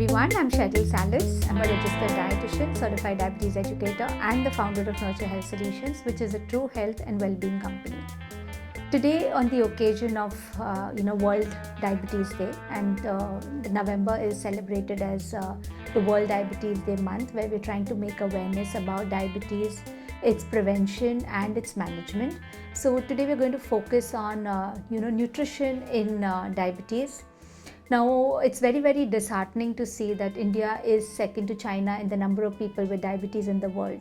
everyone, I'm Sheryl Salis. I'm a registered dietitian, certified diabetes educator, and the founder of Nurture Health Solutions, which is a true health and well-being company. Today, on the occasion of World Diabetes Day, and November is celebrated as the World Diabetes Day month, where we're trying to make awareness about diabetes, its prevention, and its management. So today we're going to focus on nutrition in diabetes. Now, it's very, very disheartening to see that India is second to China in the number of people with diabetes in the world.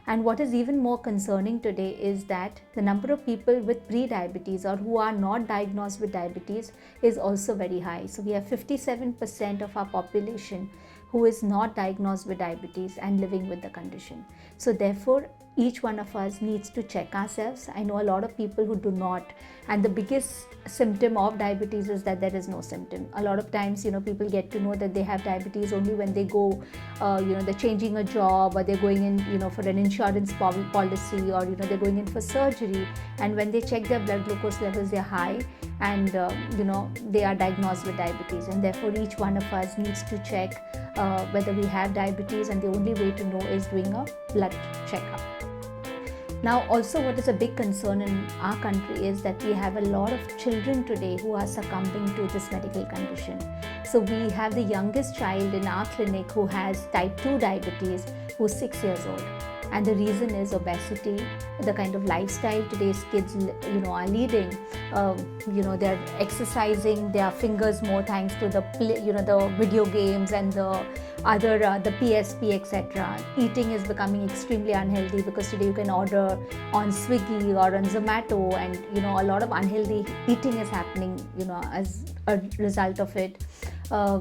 And what is even more concerning today is that the number of people with pre-diabetes or who are not diagnosed with diabetes is also very high. So we have 57% of our population who is not diagnosed with diabetes and living with the condition. So therefore, each one of us needs to check ourselves. I know a lot of people who do not, and the biggest symptom of diabetes is that there is no symptom. A lot of times, people get to know that they have diabetes only when they go, they're changing a job, or they're going in, for an insurance policy, or they're going in for surgery, and when they check their blood glucose levels, they're high, and they are diagnosed with diabetes. And therefore, each one of us needs to check whether we have diabetes, and the only way to know is doing a blood checkup. Now, also, what is a big concern in our country is that we have a lot of children today who are succumbing to this medical condition. So we have the youngest child in our clinic who has type 2 diabetes, who's 6 years old. And the reason is obesity, the kind of lifestyle today's kids, are leading. They're exercising their fingers more thanks to the video games and the PSP, etc. Eating is becoming extremely unhealthy because today you can order on Swiggy or on Zomato, and a lot of unhealthy eating is happening, as a result of it.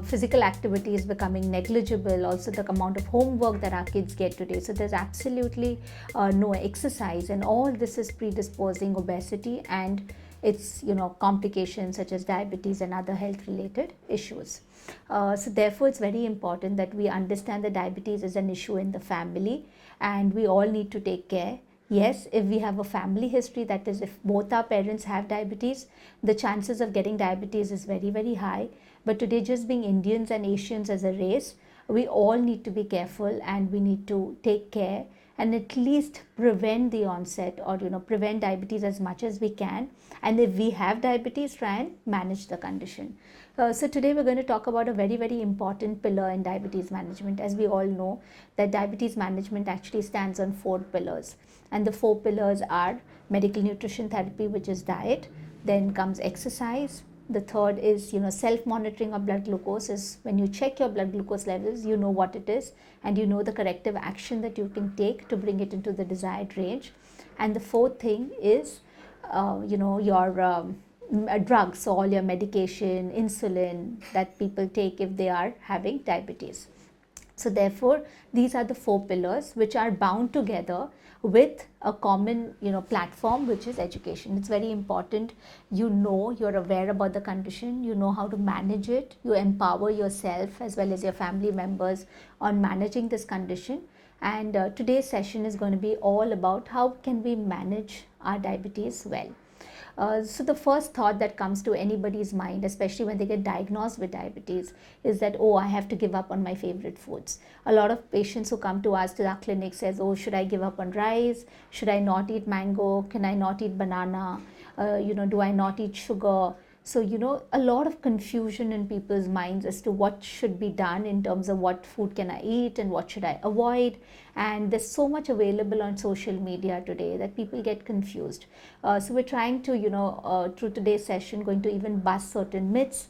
Physical activity is becoming negligible, also the amount of homework that our kids get today. So there's absolutely no exercise, and all this is predisposing obesity and its complications such as diabetes and other health related issues. So therefore, it's very important that we understand that diabetes is an issue in the family, and we all need to take care. Yes, if we have a family history, that is, if both our parents have diabetes, the chances of getting diabetes is very, very high. But today, just being Indians and Asians as a race, we all need to be careful, and we need to take care and at least prevent the onset, or prevent diabetes as much as we can. And if we have diabetes, try and manage the condition. So today we're going to talk about a very, very important pillar in diabetes management. As we all know, that diabetes management actually stands on 4 pillars. And the 4 pillars are medical nutrition therapy, which is diet. Then comes exercise. The third is, self-monitoring of blood glucose. Is when you check your blood glucose levels, you know what it is, and you know the corrective action that you can take to bring it into the desired range. And the fourth thing is, your drugs, so all your medication, insulin that people take if they are having diabetes. So therefore, these are the 4 pillars which are bound together with a common platform, which is education. It's very important you're aware about the condition, you know how to manage it, you empower yourself as well as your family members on managing this condition. And today's session is going to be all about how can we manage our diabetes well. So the first thought that comes to anybody's mind, especially when they get diagnosed with diabetes, is that, I have to give up on my favorite foods. A lot of patients who come to us, to our clinic, says, should I give up on rice? Should I not eat mango? Can I not eat banana? Do I not eat sugar? So, a lot of confusion in people's minds as to what should be done in terms of what food can I eat and what should I avoid. And there's so much available on social media today that people get confused. So we're trying to, through today's session, going to even bust certain myths.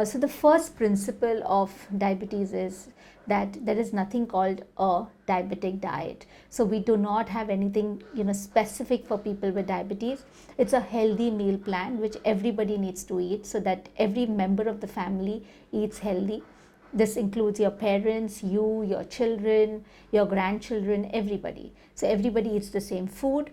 So the first principle of diabetes is that there is nothing called a diabetic diet. So we do not have anything specific for people with diabetes. It's a healthy meal plan which everybody needs to eat, so that every member of the family eats healthy. This includes your parents, you, your children, your grandchildren, everybody. So everybody eats the same food.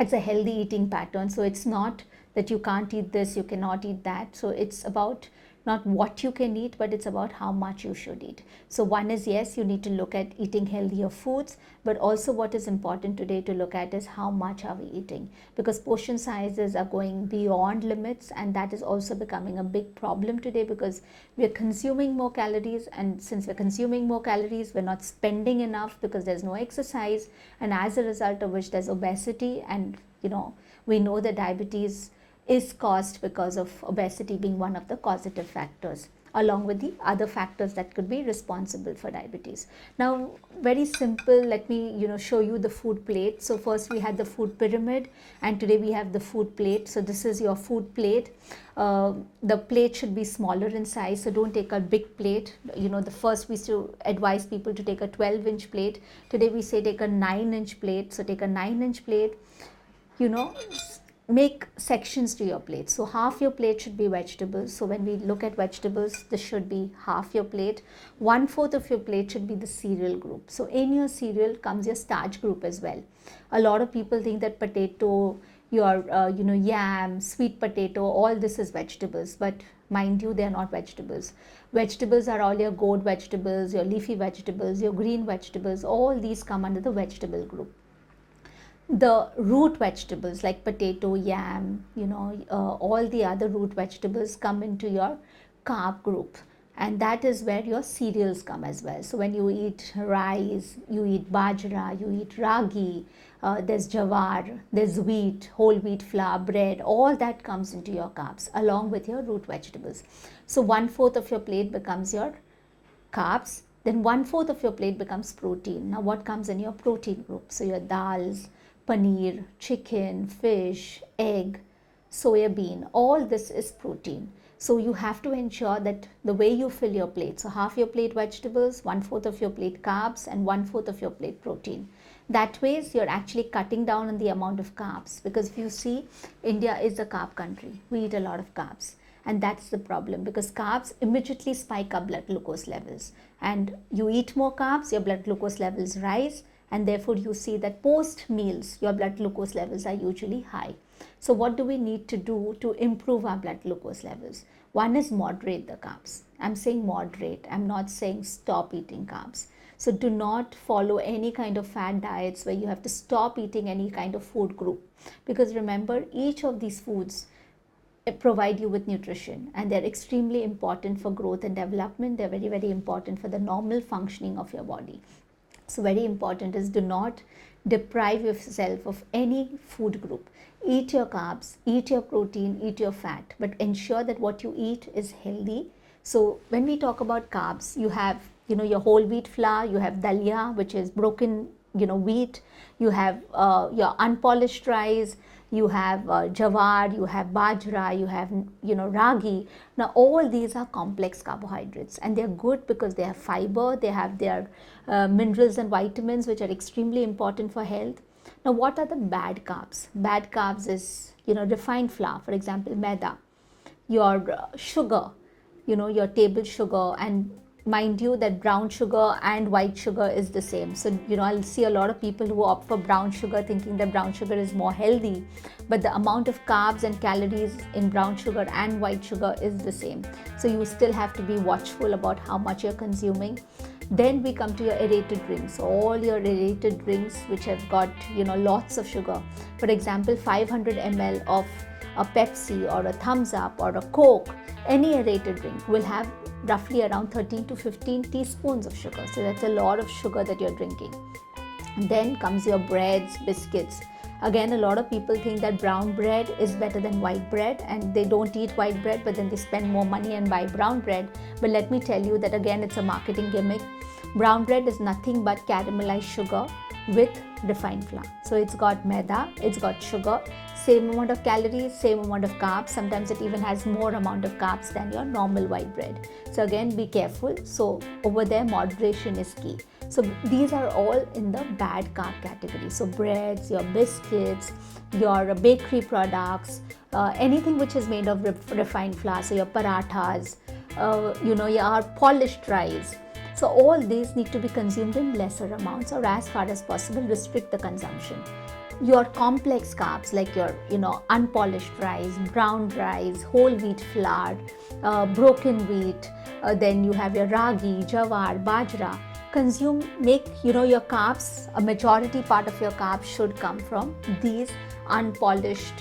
It's a healthy eating pattern. So it's not that you can't eat this, you cannot eat that. So it's about not what you can eat, but it's about how much you should eat. So one is, yes, you need to look at eating healthier foods, but also what is important today to look at is how much are we eating, because portion sizes are going beyond limits, and that is also becoming a big problem today because we're consuming more calories, and since we're consuming more calories, we're not spending enough because there's no exercise, and as a result of which there's obesity. And we know that diabetes is caused because of obesity being one of the causative factors, along with the other factors that could be responsible for diabetes. Now, very simple, let me show you the food plate. So first we had the food pyramid, and today we have the food plate. So this is your food plate. The plate should be smaller in size, so don't take a big plate. The first we used to advise people to take a 12-inch plate. Today we say take a 9-inch plate. So take a 9-inch plate, make sections to your plate. So half your plate should be vegetables. So when we look at vegetables, this should be half your plate. 1/4 of your plate should be the cereal group. So in your cereal comes your starch group as well. A lot of people think that potato, your yam, sweet potato, all this is vegetables, but mind you, they are not vegetables. Vegetables are all your gourd vegetables, your leafy vegetables, your green vegetables. All these come under the vegetable group. The root vegetables like potato, yam, all the other root vegetables come into your carb group, and that is where your cereals come as well. So when you eat rice, you eat bajra, you eat ragi, there's jawar, there's wheat, whole wheat flour, bread, all that comes into your carbs along with your root vegetables. So 1/4 of your plate becomes your carbs, then 1/4 of your plate becomes protein. Now what comes in your protein group? So your dals, paneer, chicken, fish, egg, soya bean, all this is protein. So you have to ensure that the way you fill your plate, so half your plate vegetables, 1/4 of your plate carbs, and 1/4 of your plate protein. That way you're actually cutting down on the amount of carbs, because if you see, India is a carb country. We eat a lot of carbs, and that's the problem, because carbs immediately spike up blood glucose levels, and you eat more carbs, your blood glucose levels rise, and therefore you see that post meals your blood glucose levels are usually high. So what do we need to do to improve our blood glucose levels? One is moderate the carbs. I'm saying moderate, I'm not saying stop eating carbs. So do not follow any kind of fad diets where you have to stop eating any kind of food group, because remember, each of these foods provide you with nutrition, and they're extremely important for growth and development. They're very, very important for the normal functioning of your body. So very important is, do not deprive yourself of any food group. Eat your carbs, eat your protein, eat your fat, but ensure that what you eat is healthy. So when we talk about carbs, you have your whole wheat flour, you have dalia, which is broken wheat, you have your unpolished rice, you have jawar, you have bajra, you have ragi. Now all these are complex carbohydrates, and they're good because they have fiber, they have their minerals and vitamins, which are extremely important for health. Now what are the bad carbs? Bad carbs is refined flour, for example maida, your sugar, your table sugar, and mind you that brown sugar and white sugar is the same. So I'll see a lot of people who opt for brown sugar thinking that brown sugar is more healthy, but the amount of carbs and calories in brown sugar and white sugar is the same. So you still have to be watchful about how much you're consuming. Then we come to your aerated drinks. All your aerated drinks which have got lots of sugar, for example 500 ml of a Pepsi or a Thumbs Up or a Coke, any aerated drink will have roughly around 13 to 15 teaspoons of sugar. So that's a lot of sugar that you're drinking. And then comes your breads, biscuits. Again, a lot of people think that brown bread is better than white bread, and they don't eat white bread, but then they spend more money and buy brown bread. But let me tell you that again, it's a marketing gimmick. Brown bread is nothing but caramelized sugar with refined flour. So it's got maida, it's got sugar, same amount of calories, same amount of carbs. Sometimes it even has more amount of carbs than your normal white bread. So again, be careful. So over there, moderation is key. So these are all in the bad carb category. So breads, your biscuits, your bakery products, anything which is made of refined flour. So your parathas, your polished rice. So all these need to be consumed in lesser amounts, or as far as possible restrict the consumption. Your complex carbs like your unpolished rice, brown rice, whole wheat flour, broken wheat, then you have your ragi, jawar, bajra. Make your carbs, a majority part of your carbs should come from these unpolished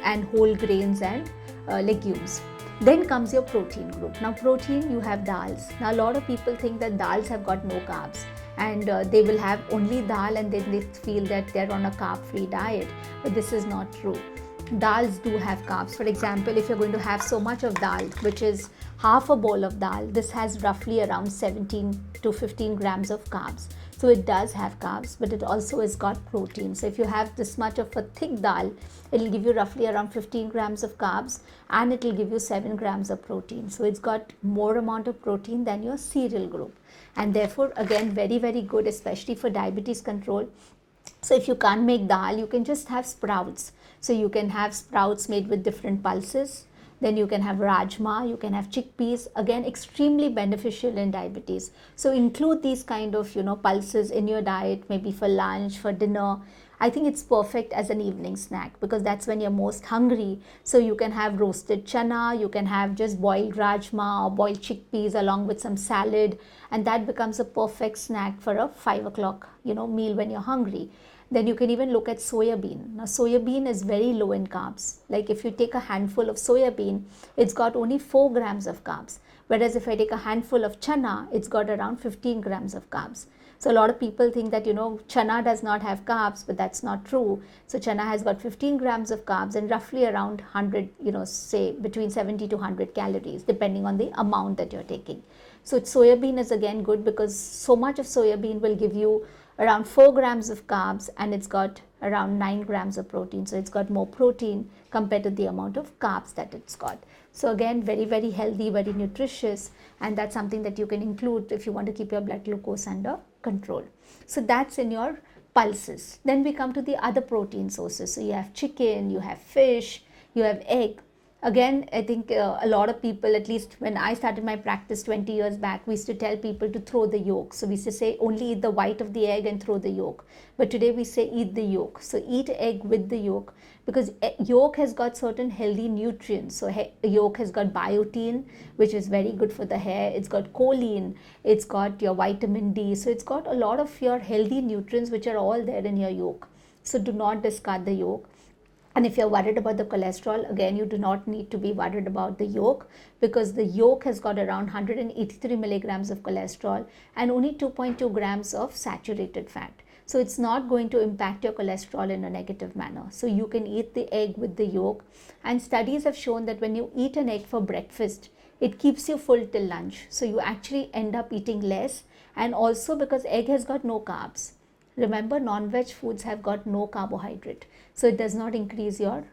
and whole grains and legumes. Then comes your protein group. Now protein, you have dals. Now a lot of people think that dals have got no carbs, and they will have only dal and then they feel that they're on a carb free diet, but this is not true. Dals do have carbs. For example, if you're going to have so much of dal, which is half a bowl of dal, this has roughly around 17 to 15 grams of carbs. So it does have carbs, but it also has got protein. So if you have this much of a thick dal, it will give you roughly around 15 grams of carbs and it will give you 7 grams of protein. So it's got more amount of protein than your cereal group, and therefore again very, very good, especially for diabetes control. So if you can't make dal, you can just have sprouts. So you can have sprouts made with different pulses. Then you can have rajma, you can have chickpeas, again extremely beneficial in diabetes. So include these kind of pulses in your diet, maybe for lunch, for dinner. I think it's perfect as an evening snack because that's when you're most hungry. So you can have roasted chana, you can have just boiled rajma or boiled chickpeas along with some salad, and that becomes a perfect snack for a 5 o'clock meal when you're hungry. Then you can even look at soya bean. Now soya bean is very low in carbs. Like if you take a handful of soya bean, it's got only 4 grams of carbs. Whereas if I take a handful of chana, it's got around 15 grams of carbs. So a lot of people think that chana does not have carbs, but that's not true. So chana has got 15 grams of carbs and roughly around 100, say between 70 to 100 calories, depending on the amount that you're taking. So soya bean is again good because so much of soya bean will give you around 4 grams of carbs and it's got around 9 grams of protein. So it's got more protein compared to the amount of carbs that it's got. So again, very, very healthy, very nutritious, and that's something that you can include if you want to keep your blood glucose under control. So that's in your pulses. Then we come to the other protein sources. So you have chicken, you have fish, you have egg. Again, I think a lot of people, at least when I started my practice 20 years back, we used to tell people to throw the yolk. So we used to say only eat the white of the egg and throw the yolk. But today we say eat the yolk. So eat egg with the yolk because yolk has got certain healthy nutrients. So yolk has got biotin, which is very good for the hair. It's got choline. It's got your vitamin D. So it's got a lot of your healthy nutrients which are all there in your yolk. So do not discard the yolk. And if you're worried about the cholesterol, again, you do not need to be worried about the yolk because the yolk has got around 183 milligrams of cholesterol and only 2.2 grams of saturated fat. So it's not going to impact your cholesterol in a negative manner. So you can eat the egg with the yolk. And studies have shown that when you eat an egg for breakfast, it keeps you full till lunch. So you actually end up eating less. And also because egg has got no carbs. Remember, non-veg foods have got no carbohydrate. So it does not increase your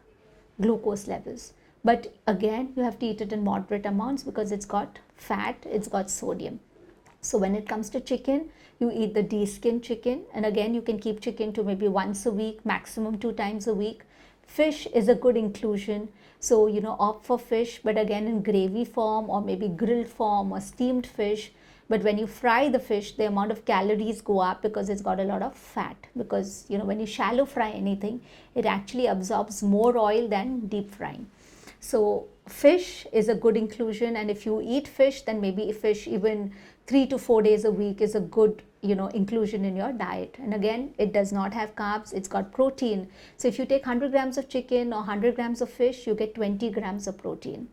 glucose levels. But again, you have to eat it in moderate amounts because it's got fat, it's got sodium. So when it comes to chicken, you eat the de-skinned chicken. And again, you can keep chicken to maybe once a week, maximum 2 times a week. Fish is a good inclusion. So, opt for fish, but again in gravy form or maybe grilled form or steamed fish. But when you fry the fish, the amount of calories go up because it's got a lot of fat. Because, when you shallow fry anything, it actually absorbs more oil than deep frying. So fish is a good inclusion. And if you eat fish, then maybe fish even 3 to 4 days a week is a good, inclusion in your diet. And again, it does not have carbs. It's got protein. So if you take 100 grams of chicken or 100 grams of fish, you get 20 grams of protein.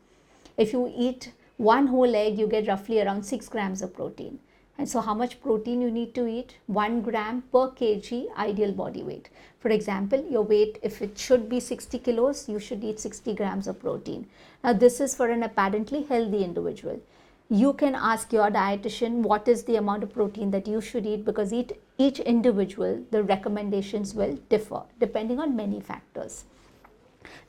If you eat 1 whole egg, you get roughly around 6 grams of protein. And so how much protein you need to eat? 1 gram per kg ideal body weight. For example, your weight, if it should be 60 kilos, you should eat 60 grams of protein. Now this is for an apparently healthy individual. You can ask your dietitian what is the amount of protein that you should eat because each individual, the recommendations will differ depending on many factors.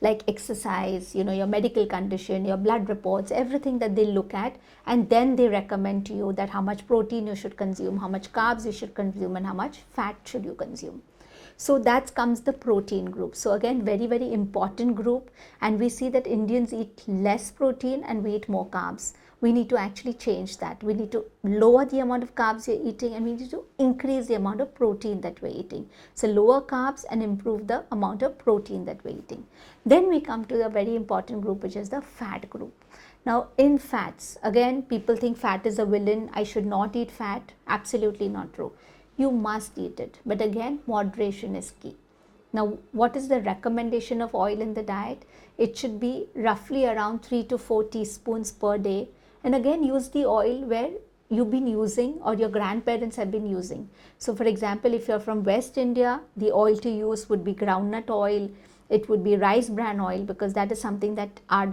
Like exercise, your medical condition, your blood reports, everything that they look at, and then they recommend to you that how much protein you should consume, how much carbs you should consume, and how much fat should you consume. So that comes the protein group. So again, very, very important group, and we see that Indians eat less protein and we eat more carbs. We need to actually change that. We need to lower the amount of carbs you're eating, and we need to increase the amount of protein that we're eating. So lower carbs and improve the amount of protein that we're eating. Then we come to the very important group, which is the fat group. Now in fats, again, people think fat is a villain. I should not eat fat. Absolutely not true. You must eat it, but again, moderation is key. Now, what is the recommendation of oil in the diet? It should be roughly around 3 to 4 teaspoons per day. And again, use the oil where you've been using or your grandparents have been using. So for example, if you're from West India, the oil to use would be groundnut oil. It would be rice bran oil, because that is something that our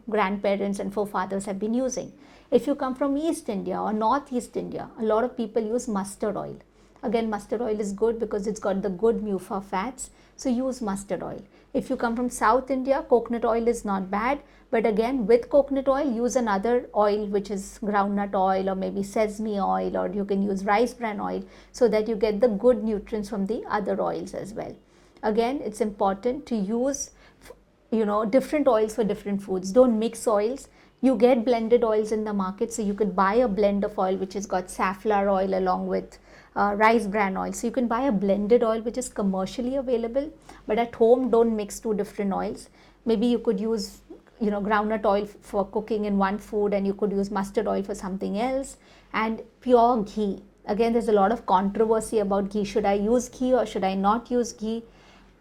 grandparents and forefathers have been using. If you come from East India or Northeast India, a lot of people use mustard oil. Again, mustard oil is good because it's got the good MUFA fats, so use mustard oil. If you come from South India, coconut oil is not bad, but again, with coconut oil, use another oil which is groundnut oil or maybe sesame oil, or you can use rice bran oil, so that you get the good nutrients from the other oils as well. Again, it's important to use different oils for different foods. Don't mix oils. You get blended oils in the market, so you could buy a blend of oil which has got safflower oil along with rice bran oil. So you can buy a blended oil which is commercially available, but at home don't mix two different oils. Maybe you could use groundnut oil for cooking in one food, and you could use mustard oil for something else. And pure ghee. Again, there's a lot of controversy about ghee. Should I use ghee or should I not use ghee?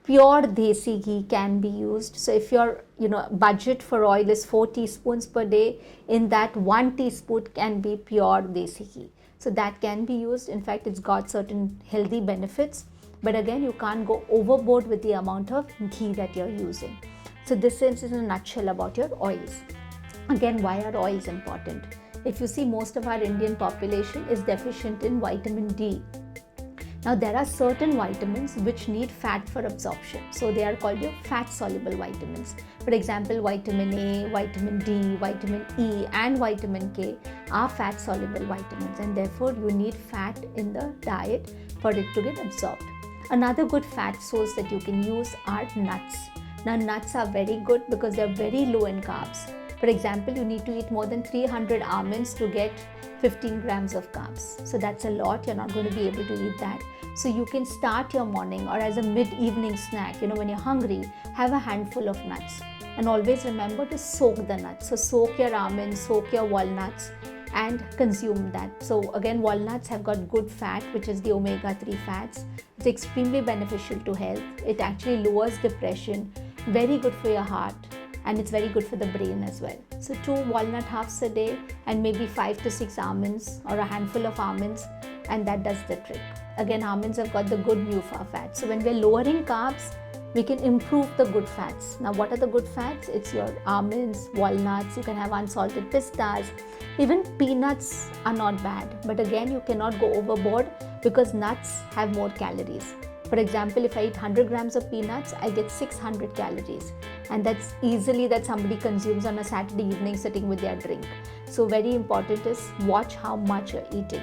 Pure desi ghee can be used. So if your budget for oil is 4 teaspoons per day, in that 1 teaspoon can be pure desi ghee. So that can be used. In fact, it's got certain healthy benefits, but again, you can't go overboard with the amount of ghee that you're using. So this is in a nutshell about your oils. Again, why are oils important? If you see, most of our Indian population is deficient in vitamin D. Now, there are certain vitamins which need fat for absorption. So they are called your fat soluble vitamins. For example, vitamin A, vitamin D, vitamin E and vitamin K are fat soluble vitamins, and therefore you need fat in the diet for it to get absorbed. Another good fat source that you can use are nuts. Now, nuts are very good because they are very low in carbs. For example, you need to eat more than 300 almonds to get 15 grams of carbs. So that's a lot. You're not going to be able to eat that. So you can start your morning or as a mid-evening snack, when you're hungry, have a handful of nuts. And always remember to soak the nuts. So soak your almonds, soak your walnuts and consume that. So again, walnuts have got good fat, which is the omega-3 fats. It's extremely beneficial to health. It actually lowers depression, very good for your heart, and it's very good for the brain as well. So 2 walnut halves a day and maybe 5 to 6 almonds or a handful of almonds, and that does the trick. Again, almonds have got the good MUFA fat. So when we're lowering carbs, we can improve the good fats. Now, what are the good fats? It's your almonds, walnuts, you can have unsalted pistas, even peanuts are not bad. But again, you cannot go overboard because nuts have more calories. For example, if I eat 100 grams of peanuts, I get 600 calories. And that's easily that somebody consumes on a Saturday evening sitting with their drink. So very important is watch how much you're eating.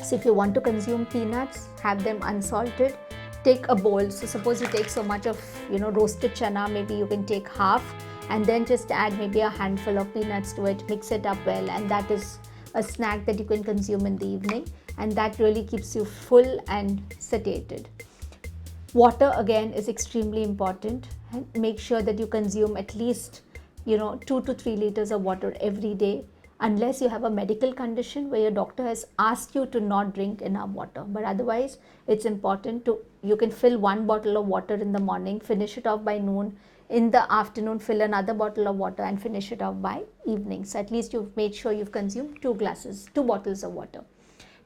So if you want to consume peanuts, have them unsalted. Take a bowl. So suppose you take so much of roasted chana, maybe you can take half and then just add maybe a handful of peanuts to it, mix it up well, and that is a snack that you can consume in the evening, and that really keeps you full and satiated. Water again is extremely important. Make sure that you consume at least 2 to 3 liters of water every day, unless you have a medical condition where your doctor has asked you to not drink enough water. But otherwise, it's important you can fill 1 bottle of water in the morning, finish it off by noon. In the afternoon, fill another bottle of water and finish it off by evening. So at least you've made sure you've consumed 2 bottles of water.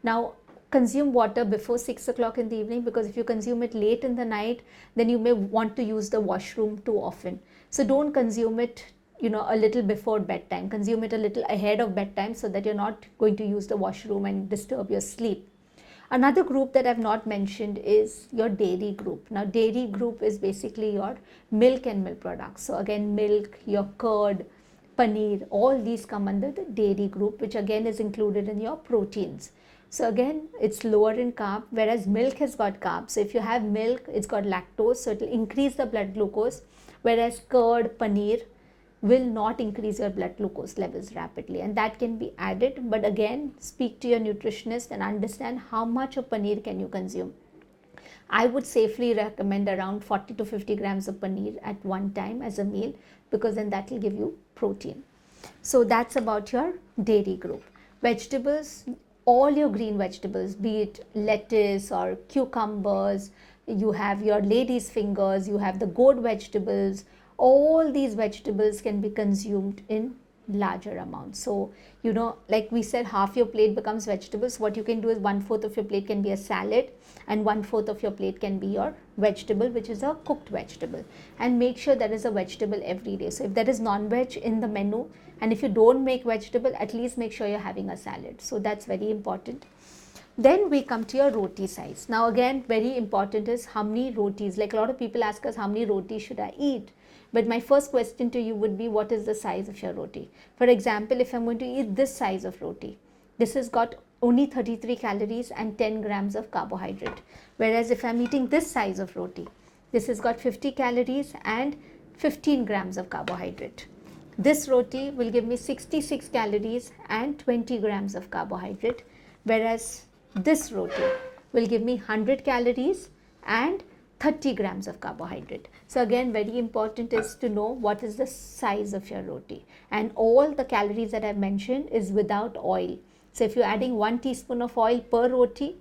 Now, consume water before 6 o'clock in the evening, because if you consume it late in the night, then you may want to use the washroom too often. So don't consume it a little before bedtime. Consume it a little ahead of bedtime so that you're not going to use the washroom and disturb your sleep. Another group that I've not mentioned is your dairy group. Now, dairy group is basically your milk and milk products. So again, milk, your curd, paneer, all these come under the dairy group, which again is included in your proteins. So again, it's lower in carb, whereas milk has got carbs. So if you have milk, it's got lactose, so it will increase the blood glucose, whereas curd, paneer will not increase your blood glucose levels rapidly, and that can be added. But again, speak to your nutritionist and understand how much of paneer can you consume. I would safely recommend around 40 to 50 grams of paneer at one time as a meal, because then that will give you protein. So that's about your dairy group. Vegetables, all your green vegetables, be it lettuce or cucumbers, you have your lady's fingers, you have the gourd vegetables, all these vegetables can be consumed in larger amounts. So, like we said, half your plate becomes vegetables. What you can do is 1/4 of your plate can be a salad, and 1/4 of your plate can be your vegetable, which is a cooked vegetable. And make sure there is a vegetable every day. So if there is non-veg in the menu, and if you don't make vegetable, at least make sure you're having a salad. So that's very important. Then we come to your roti size. Now again, very important is how many rotis. Like a lot of people ask us, how many rotis should I eat? But my first question to you would be, what is the size of your roti? For example, if I'm going to eat this size of roti, this has got only 33 calories and 10 grams of carbohydrate. Whereas if I'm eating this size of roti, this has got 50 calories and 15 grams of carbohydrate. This roti will give me 66 calories and 20 grams of carbohydrate, whereas this roti will give me 100 calories and 30 grams of carbohydrate. So again, very important is to know what is the size of your roti, and all the calories that I've mentioned is without oil. So if you're adding 1 teaspoon of oil per roti,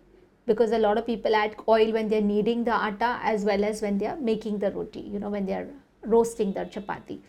because a lot of people add oil when they're kneading the atta as well as when they're making the roti, when they're roasting the chapati.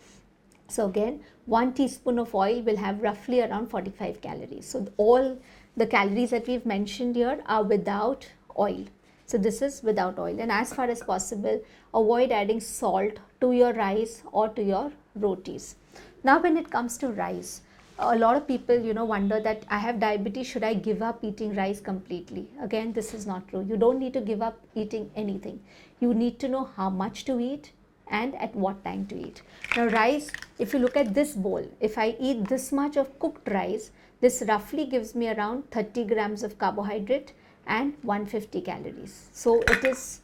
So again, 1 teaspoon of oil will have roughly around 45 calories. So all the calories that we've mentioned here are without oil. So this is without oil, and as far as possible, avoid adding salt to your rice or to your rotis. Now when it comes to rice, a lot of people wonder that I have diabetes, should I give up eating rice completely? Again, this is not true. You don't need to give up eating anything. You need to know how much to eat and at what time to eat. Now rice, if you look at this bowl, if I eat this much of cooked rice, this roughly gives me around 30 grams of carbohydrate and 150 calories. So it is,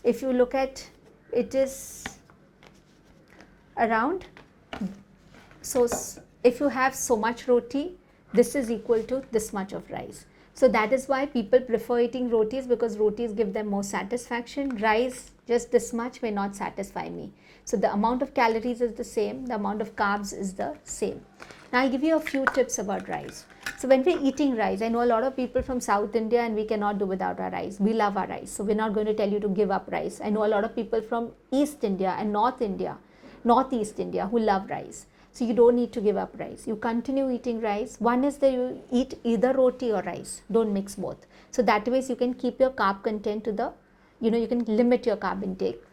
if you look at, it is around, so if you have so much roti, this is equal to this much of rice. So that is why people prefer eating rotis, because rotis give them more satisfaction. Rice, just this much may not satisfy me. So the amount of calories is the same, the amount of carbs is the same. Now I'll give you a few tips about rice. So when we're eating rice, I know a lot of people from South India and we cannot do without our rice. We love our rice. So we're not going to tell you to give up rice. I know a lot of people from East India and Northeast India who love rice. So you don't need to give up rice. You continue eating rice. One is that you eat either roti or rice. Don't mix both. So that way you can keep your carb content to the, you can limit your carb intake.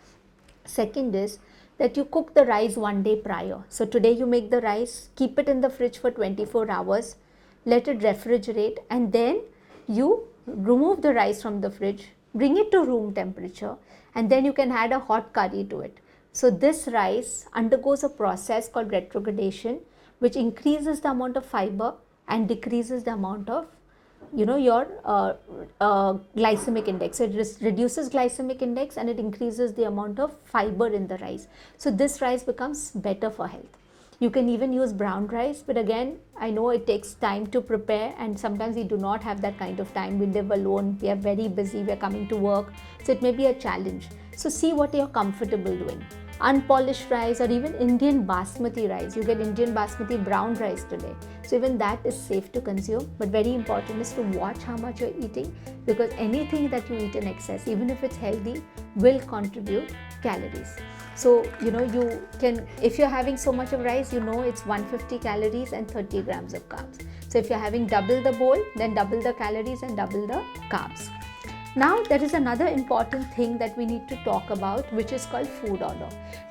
Second is that you cook the rice one day prior. So today you make the rice, keep it in the fridge for 24 hours, let it refrigerate, and then you remove the rice from the fridge, bring it to room temperature, and then you can add a hot curry to it. So this rice undergoes a process called retrogradation, which increases the amount of fiber and decreases the amount of your glycemic index. So it reduces glycemic index and it increases the amount of fiber in the rice. So this rice becomes better for health. You can even use brown rice, but again, I know it takes time to prepare, and sometimes we do not have that kind of time. We live alone, we are very busy, we are coming to work, so it may be a challenge. So see what you're comfortable doing. Unpolished rice or even Indian basmati rice. You get Indian basmati brown rice today. So even that is safe to consume, but very important is to watch how much you're eating, because anything that you eat in excess, even if it's healthy, will contribute calories. So you can, if you're having so much of rice, it's 150 calories and 30 grams of carbs. So if you're having double the bowl, then double the calories and double the carbs. Now there is another important thing that we need to talk about, which is called food order.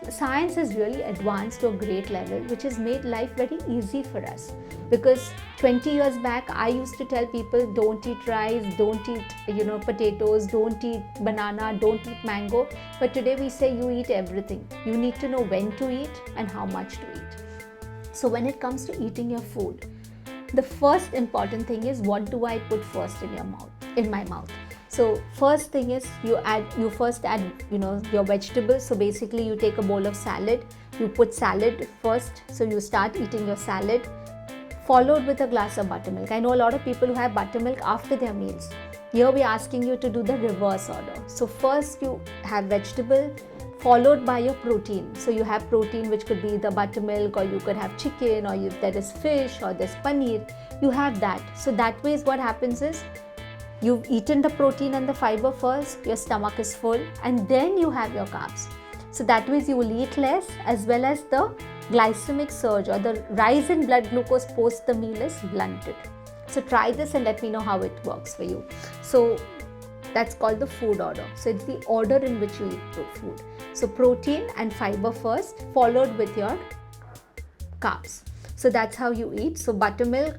Science has really advanced to a great level, which has made life very easy for us. Because 20 years back, I used to tell people, don't eat rice, don't eat potatoes, don't eat banana, don't eat mango. But today we say you eat everything. You need to know when to eat and how much to eat. So when it comes to eating your food, the first important thing is, what do I put first in your mouth, in my mouth? So first thing is, you first add, your vegetables. So basically you take a bowl of salad, you put salad first. So you start eating your salad, followed with a glass of buttermilk. I know a lot of people who have buttermilk after their meals. Here we are asking you to do the reverse order. So first you have vegetable, followed by your protein. So you have protein, which could be the buttermilk, or you could have chicken, or if there is fish, or there's paneer, you have that. So that way what happens is, you've eaten the protein and the fiber first, your stomach is full, and then you have your carbs. So that way you will eat less, as well as the glycemic surge, or the rise in blood glucose post the meal, is blunted. So try this and let me know how it works for you. So that's called the food order. So it's the order in which you eat food. So protein and fiber first, followed with your carbs. So that's how you eat. So buttermilk,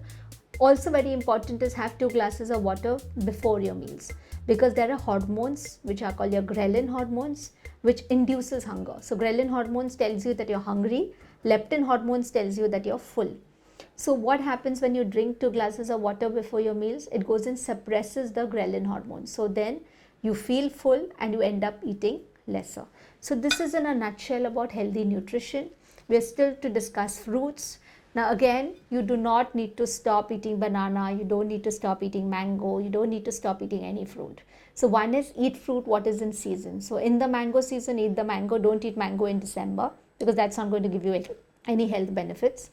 also very important, is have 2 glasses of water before your meals, because there are hormones which are called your ghrelin hormones, which induces hunger. So ghrelin hormones tells you that you're hungry, leptin hormones tells you that you're full. So what happens when you drink 2 glasses of water before your meals? It goes and suppresses the ghrelin hormone. So then you feel full and you end up eating lesser. So this is in a nutshell about healthy nutrition. We are still to discuss fruits. Now again, you do not need to stop eating banana, you don't need to stop eating mango, you don't need to stop eating any fruit. So one is, eat fruit what is in season. So in the mango season, eat the mango. Don't eat mango in December, because that's not going to give you any health benefits.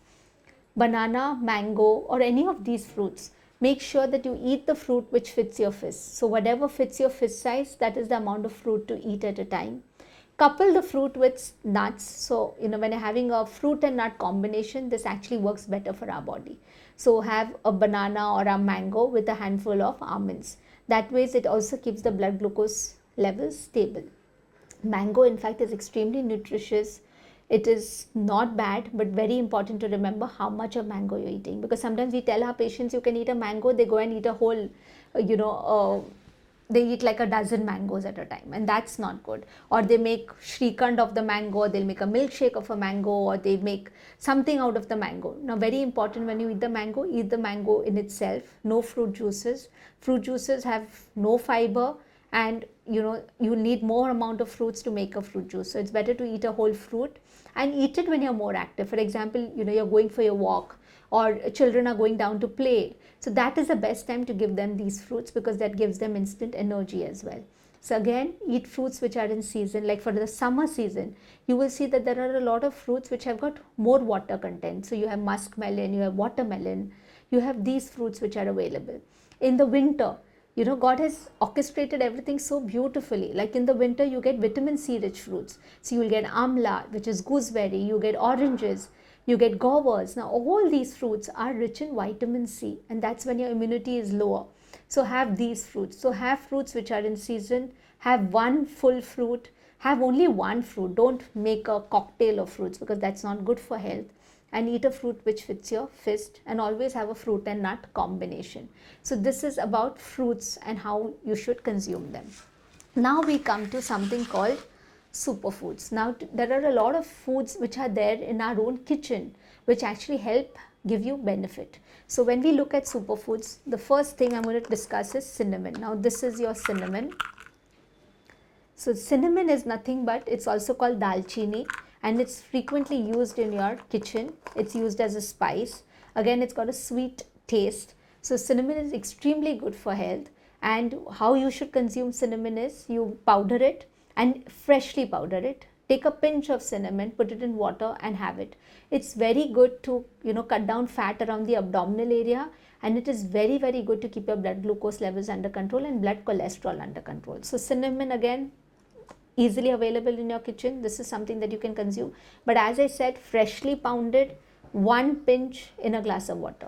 Banana, mango, or any of these fruits, make sure that you eat the fruit which fits your fist. So whatever fits your fist size, that is the amount of fruit to eat at a time. Couple the fruit with nuts. So when you're having a fruit and nut combination, this actually works better for our body. So have a banana or a mango with a handful of almonds. That way it also keeps the blood glucose levels stable. Mango, in fact, is extremely nutritious. It is not bad, but very important to remember how much of mango you're eating, because sometimes we tell our patients you can eat a mango, they go and eat a whole, they eat like a dozen mangoes at a time, and that's not good. Or they make Shrikhand of the mango, they'll make a milkshake of a mango, or they make something out of the mango. Now very important, when you eat the mango in itself, no fruit juices. Fruit juices have no fiber, and you need more amount of fruits to make a fruit juice. So it's better to eat a whole fruit and eat it when you're more active. For example, you're going for your walk, or children are going down to play. So that is the best time to give them these fruits, because that gives them instant energy as well. So again, eat fruits which are in season. Like for the summer season, you will see that there are a lot of fruits which have got more water content. So you have muskmelon, you have watermelon, you have these fruits which are available. In the winter, God has orchestrated everything so beautifully. Like in the winter, you get vitamin C rich fruits. So you will get amla, which is gooseberry, you get oranges, you get guavas. Now all these fruits are rich in vitamin C, and that's when your immunity is lower. So have these fruits. So have fruits which are in season, have one full fruit, have only one fruit. Don't make a cocktail of fruits, because that's not good for health. And eat a fruit which fits your fist, and always have a fruit and nut combination. So this is about fruits and how you should consume them. Now we come to something called superfoods. Now there are a lot of foods which are there in our own kitchen which actually help give you benefit. So when we look at superfoods, the first thing I'm going to discuss is cinnamon. Now this is your cinnamon. So cinnamon is nothing but, it's also called dalchini, and it's frequently used in your kitchen. It's used as a spice. Again, it's got a sweet taste. So cinnamon is extremely good for health. And how you should consume cinnamon is, you powder it and freshly powder it. Take a pinch of cinnamon, put it in water and have it. It's very good to cut down fat around the abdominal area, and it is very, very good to keep your blood glucose levels under control and blood cholesterol under control. So cinnamon, again, easily available in your kitchen. This is something that you can consume, but as I said, freshly pounded, one pinch in a glass of water.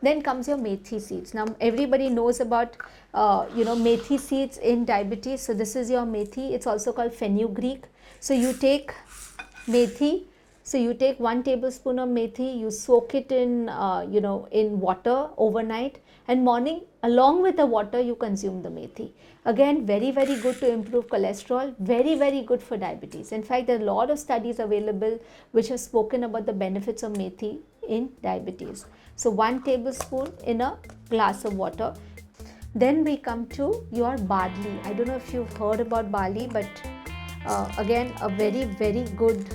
Then comes your methi seeds. Now everybody knows about methi seeds in diabetes. So this is your methi. It's also called fenugreek. So you take methi. So you take 1 tablespoon of methi, you soak it in in water overnight, and morning along with the water you consume the methi. Again, very, very good to improve cholesterol, very, very good for diabetes. In fact, there are a lot of studies available which have spoken about the benefits of methi in diabetes. So 1 tablespoon in a glass of water. Then we come to your barley. I don't know if you've heard about barley, but again, a very, very good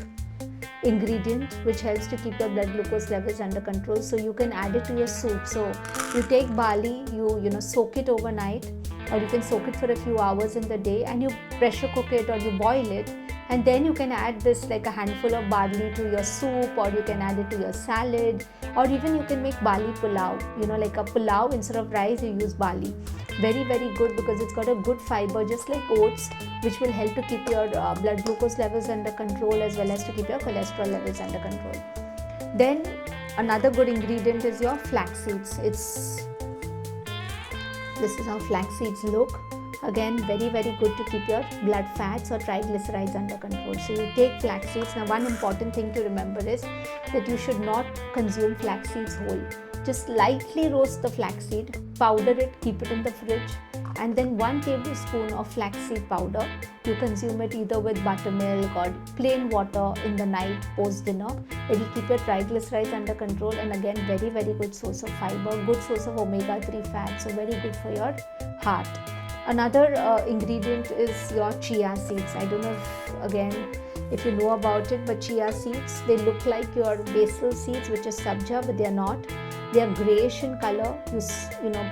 ingredient which helps to keep your blood glucose levels under control. So you can add it to your soup. So you take barley, you soak it overnight, or you can soak it for a few hours in the day, and you pressure cook it or you boil it, and then you can add this like a handful of barley to your soup, or you can add it to your salad, or even you can make barley pulao. Like a pulao, instead of rice you use barley. Very, very good, because it's got a good fiber just like oats, which will help to keep your blood glucose levels under control, as well as to keep your cholesterol levels under control. Then another good ingredient is your flax seeds. This is how flax seeds look. Again, very, very good to keep your blood fats or triglycerides under control. So you take flax seeds. Now, one important thing to remember is that you should not consume flax seeds whole. Just lightly roast the flaxseed, powder it, keep it in the fridge, and then 1 tablespoon of flaxseed powder. You consume it either with buttermilk or plain water in the night post dinner. It will keep your triglycerides under control, and again, very, very good source of fiber, good source of omega-3 fat, so very good for your heart. Another ingredient is your chia seeds. I don't know if you know about it, but chia seeds, they look like your basil seeds, which is sabja, but they are not. They are grayish in color. You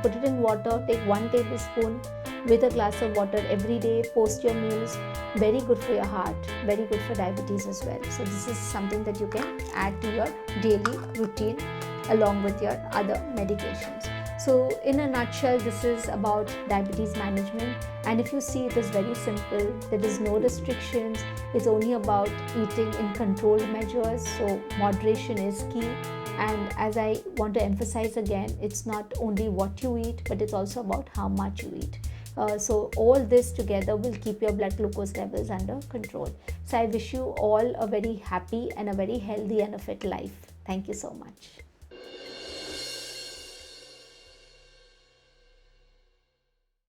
put it in water, take 1 tablespoon with a glass of water every day post your meals. Very good for your heart, very good for diabetes as well. So this is something that you can add to your daily routine along with your other medications. So in a nutshell, this is about diabetes management, and if you see, it is very simple. There is no restrictions. It's only about eating in controlled measures, so moderation is key. And as I want to emphasize again, it's not only what you eat, but it's also about how much you eat. So all this together will keep your blood glucose levels under control. So I wish you all a very happy and a very healthy and a fit life. Thank you so much.